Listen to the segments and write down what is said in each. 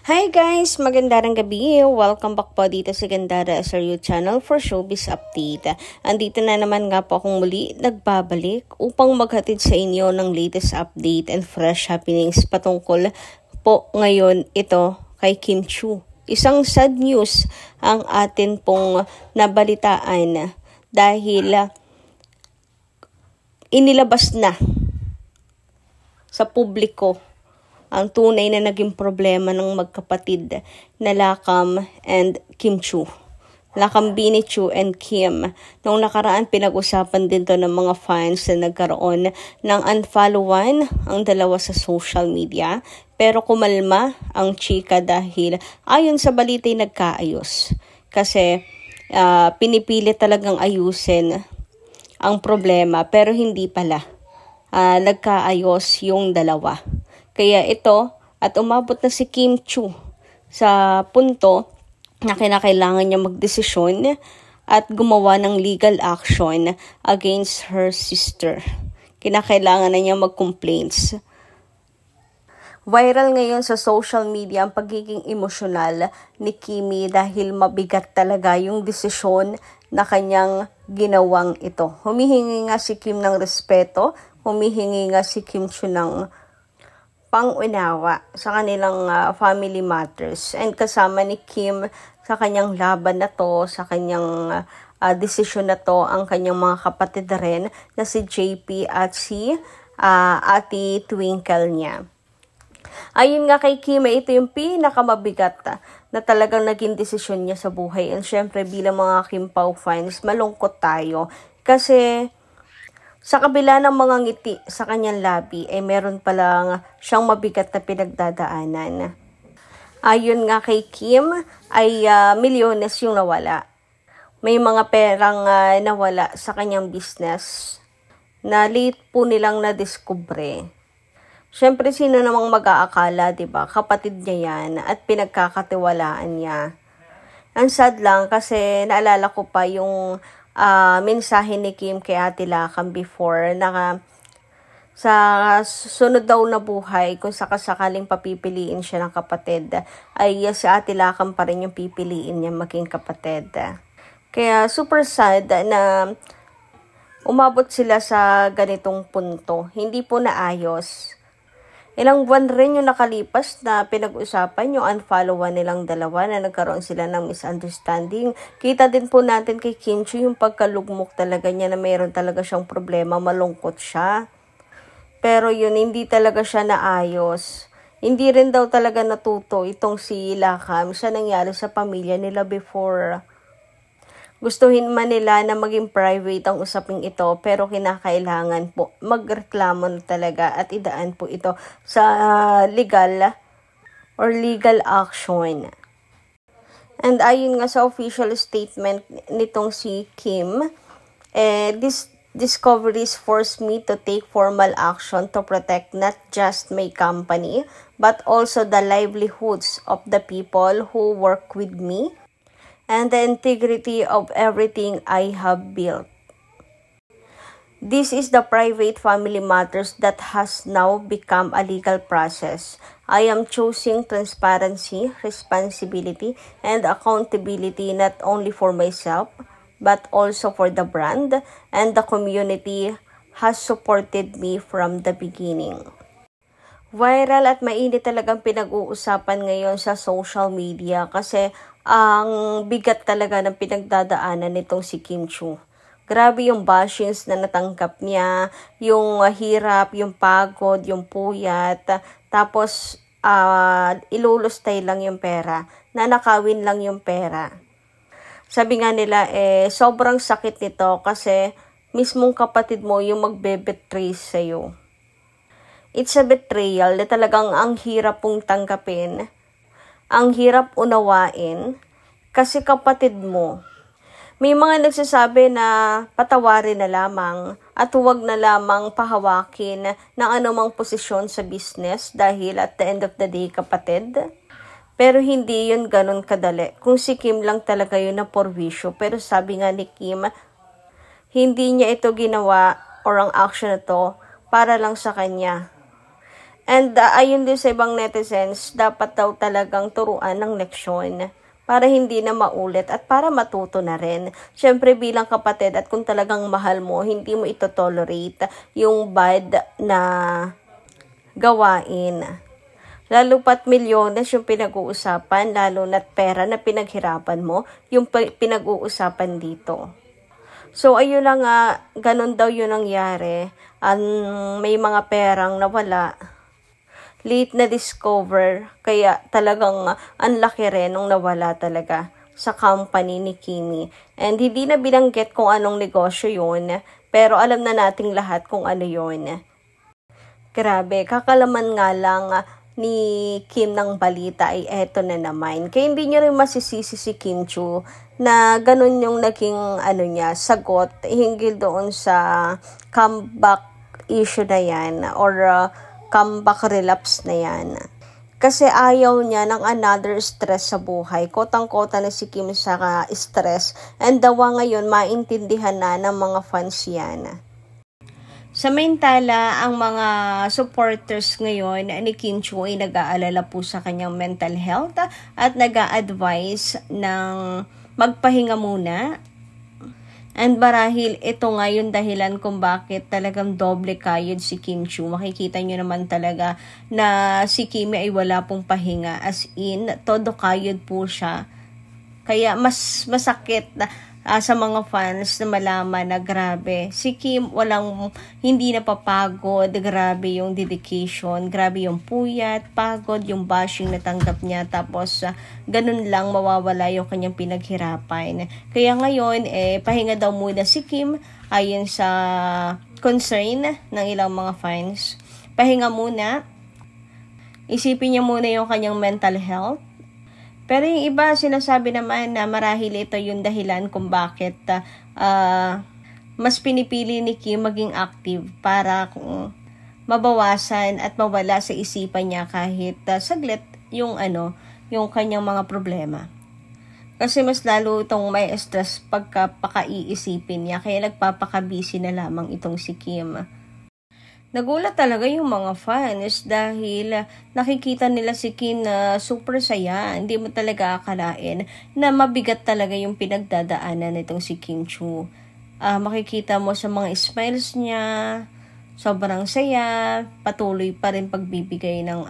Hi guys! Magandang gabi. Welcome back po dito sa Gandara SRU channel for Showbiz Update. Andito na naman nga po akong muli nagbabalik upang maghatid sa inyo ng latest update and fresh happenings patungkol po ngayon ito kay Kim Chiu. Isang sad news ang atin pong nabalitaan dahil inilabas na sa publiko ang tunay na naging problema ng magkapatid na Lakam and Kim Chiu. Lakambini Chiu and Kim. Noong nakaraan, pinag-usapan din to ng mga fans na nagkaroon ng unfollowan ang dalawa sa social media. Pero kumalma ang chika dahil ayon sa balita ay nagkaayos. Kasi pinipilit talagang ayusin ang problema pero hindi pala. Nagkaayos yung dalawa. Kaya ito, at umabot na si Kim Chiu sa punto na kinakailangan niya magdesisyon at gumawa ng legal action against her sister. Kinakailangan na niya mag-complaints. Viral ngayon sa social media ang pagiging emosyonal ni Kimi dahil mabigat talaga yung desisyon na kanyang ginawang ito. Humihingi nga si Kim ng respeto, humihingi nga si Kim Chiu ng pang-unawa sa kanilang family matters. And kasama ni Kim sa kanyang laban na to, sa kanyang desisyon na to, ang kanyang mga kapatid rin na si JP at si Ate Twinkle niya. Ayun nga kay Kim, ito yung pinakamabigat na talagang naging desisyon niya sa buhay. And syempre bilang mga Kim Pao fans, malungkot tayo. Kasi sa kabila ng mga ngiti sa kanyang labi, ay meron palang siyang mabigat na pinagdadaanan. Ayon nga kay Kim, ay milyones yung nawala. May mga perang nawala sa kanyang business na late po nilang nadiskubre. Siyempre, sino namang mag-aakala, diba? Kapatid niya yan at pinagkakatiwalaan niya. Ang sad lang kasi naalala ko pa yung mensahe ni Kim kay Ate Lakam before na sa sunod daw na buhay, kung sakasakaling papipiliin siya ng kapatid, ay si Ate Lakam pa rin yung pipiliin niya maging kapatid. Kaya super sad na umabot sila sa ganitong punto. Hindi po naayos. Ilang buwan rin yung nakalipas na pinag-usapan yung unfollowan nilang dalawa na nagkaroon sila ng misunderstanding. Kita din po natin kay Kim Chiu yung pagkalugmok talaga niya na mayroon talaga siyang problema, malungkot siya. Pero yun, hindi talaga siya naayos. Hindi rin daw talaga natuto itong si Lakam sa nangyari sa pamilya nila before. Gustuhin man nila na maging private ang usaping ito pero kinakailangan po magreklamo na talaga at idaan po ito sa legal action. And ayon nga sa official statement nitong si Kim, this discoveries forced me to take formal action to protect not just my company but also the livelihoods of the people who work with me and the integrity of everything I have built. This is the private family matters that has now become a legal process. I am choosing transparency, responsibility, and accountability not only for myself, but also for the brand and the community has supported me from the beginning. Viral at mainit talagang pinag-uusapan ngayon sa social media kasi ang bigat talaga ng pinagdadaanan nitong si Kim Chiu. Grabe yung bashings na natanggap niya, yung hirap, yung pagod, yung puyat, tapos ilulustay lang yung pera, nanakawin lang yung pera. Sabi nga nila, sobrang sakit nito kasi mismong kapatid mo yung magbe-betray sa'yo. It's a betrayal na talagang ang hirap pong tanggapin. Ang hirap unawain kasi kapatid mo. May mga nagsasabi na patawarin na lamang at huwag na lamang pahawakin ng anumang posisyon sa business dahil at the end of the day kapatid. Pero hindi yun ganun kadali. Kung si Kim lang talaga yun na porwisyo. Pero sabi nga ni Kim, hindi niya ito ginawa or ang action na to para lang sa kanya. And ayun din sa ibang netizens, dapat daw talagang turuan ng leksyon para hindi na maulit at para matuto na rin. Siyempre bilang kapatid at kung talagang mahal mo, hindi mo ito tolerate yung bad na gawain. Lalo pat milyones yung pinag-uusapan, lalo na't pera na pinaghirapan mo, yung pinag-uusapan dito. So, ayun lang nga, ganun daw yun nangyari. May mga perang nawala. Late na discover, kaya talagang ang laki rin nung nawala talaga sa company ni Kimi. And hindi na binanggit kung anong negosyo yun, pero alam na nating lahat kung ano yun. Grabe, kakalaman nga lang ni Kim ng balita ay eto na naman. Kaya hindi niya rin masisisi si Kim Chu na ganun yung naging sagot hinggil doon sa comeback issue na yan or comeback relapse na yan. Kasi ayaw niya ng another stress sa buhay. Kotang-kota na si Kim sa stress and dawa ngayon maintindihan na ng mga fans yan. Sa Samantala, ang mga supporters ngayon ni Kim Chu ay nag-aalala po sa kanyang mental health at nag-a-advise ng magpahinga muna. And marahil ito nga yung dahilan kung bakit talagang doble kayod si Kim Chu. Makikita nyo naman talaga na si Kimi ay wala pong pahinga. As in, todo kayod po siya. Kaya mas masakit na sa mga fans na malaman na grabe. Si Kim hindi napapagod, grabe yung dedication, grabe yung puyat, pagod, yung bashing na tanggap niya, tapos ganun lang mawawala yung kanyang pinaghirapan. Kaya ngayon, pahinga daw muna si Kim, ayon sa concern ng ilang mga fans. Pahinga muna, isipin niya muna yung kanyang mental health. Pero yung iba sinasabi naman na marahil ito yung dahilan kung bakit mas pinipili ni Kim maging active para mabawasan at mawala sa isipan niya kahit saglit yung kanyang mga problema. Kasi mas lalo itong may stress pagka pakaiisipin niya, kaya nagpapakabisi na lamang itong si Kim. Nagulat talaga yung mga fans dahil nakikita nila si Kim na super saya. Hindi mo talaga akalain na mabigat talaga yung pinagdadaanan nitong si Kim Chu. Makikita mo sa mga smiles niya, sobrang saya, patuloy pa rin pagbibigay ng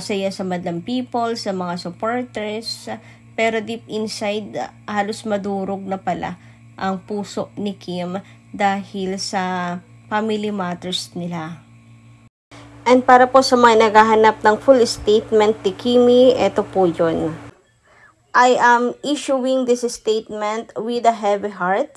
saya sa madlang people, sa mga supporters. Pero deep inside, halos madurog na pala ang puso ni Kim dahil sa family matters nila. And para po sa mga naghahanap ng full statement ni Kimi, eto po yun. I am issuing this statement with a heavy heart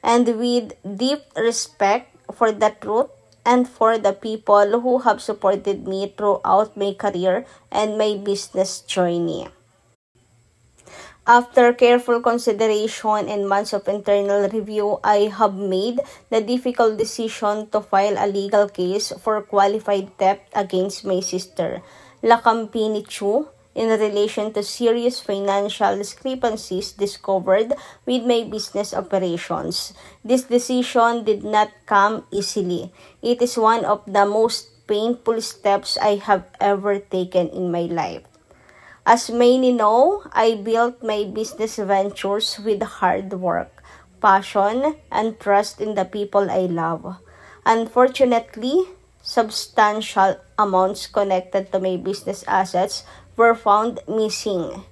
and with deep respect for the truth and for the people who have supported me throughout my career and my business journey. After careful consideration and months of internal review, I have made the difficult decision to file a legal case for qualified theft against my sister, Lacampini Chu, in relation to serious financial discrepancies discovered with my business operations. This decision did not come easily. It is one of the most painful steps I have ever taken in my life. As many know, I built my business ventures with hard work, passion, and trust in the people I love. Unfortunately, substantial amounts connected to my business assets were found missing.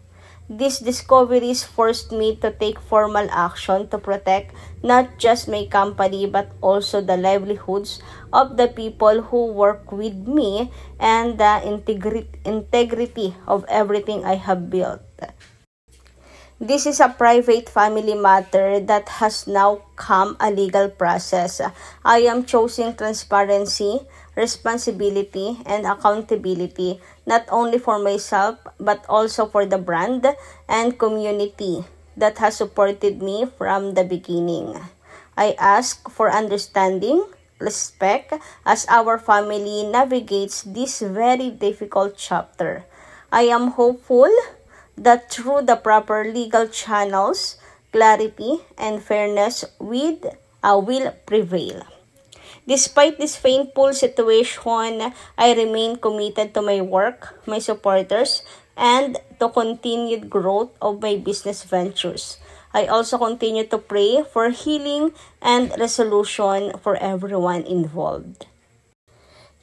These discoveries forced me to take formal action to protect not just my company but also the livelihoods of the people who work with me and the integrity of everything I have built. This is a private family matter that has now come a legal process. I am choosing transparency, responsibility, and accountability, not only for myself, but also for the brand and community that has supported me from the beginning. I ask for understanding, respect, as our family navigates this very difficult chapter. I am hopeful that through the proper legal channels, clarity and fairness will prevail. Despite this painful situation, I remain committed to my work, my supporters, and to continued growth of my business ventures. I also continue to pray for healing and resolution for everyone involved.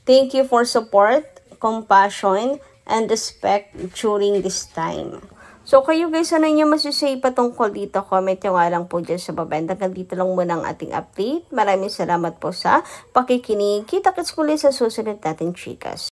Thank you for support, compassion, and respect during this time. So, kayo guys, ano nyo masisay patungkol dito? Comment nyo nga lang po dyan sa baba. Hanggang dito lang muna ang ating update. Maraming salamat po sa pakikinig. Kita-kits muli sa susunod natin, chikas.